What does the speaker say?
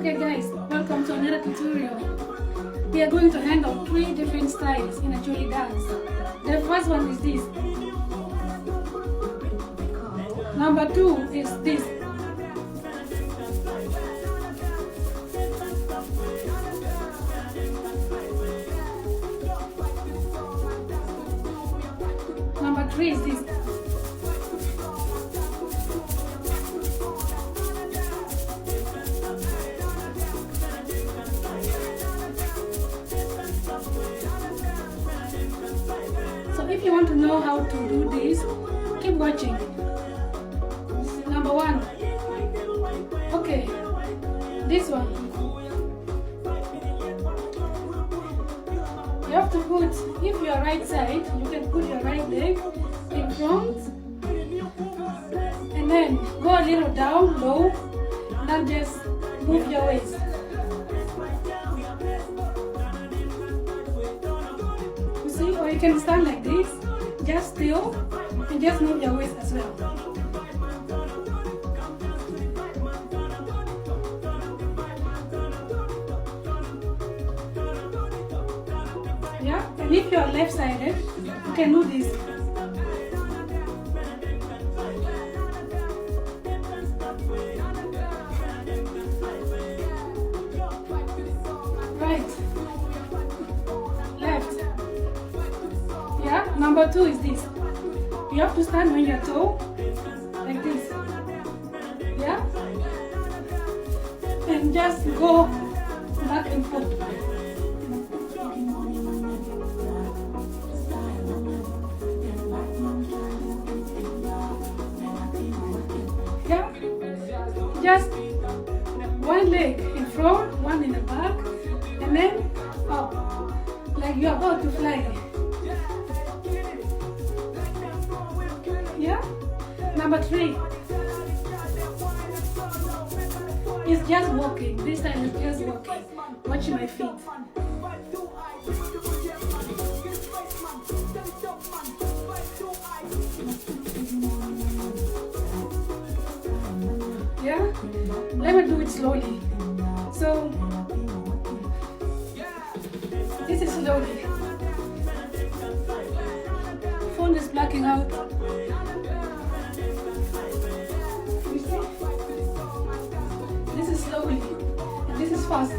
Okay guys, welcome to another tutorial. We are going to handle 3 different styles in Acholi dance. The first one is this. Number 2 is this. Number 3 is this. So if you want to know how to do this, keep watching. Number 1. Okay, this one. You have to put, if you are right side, you can put your right leg in front and then go a little down, low, and then just move your waist. You see, or you can stand like this, just still, and just move your waist as well. Yeah, and if you are left-sided, you can do this. Right, left. Yeah, number 2 is this. You have to stand on your toe, like this. Yeah, and just go back and forth. Yeah, just one leg in front, one in the back, and then up, like you're about to fly. Yeah, number 3 is just walking. This time is just walking. Watch my feet. Yeah, let me do it slowly. So this is slowly. Phone is blacking out. You see? This is slowly and this is fast.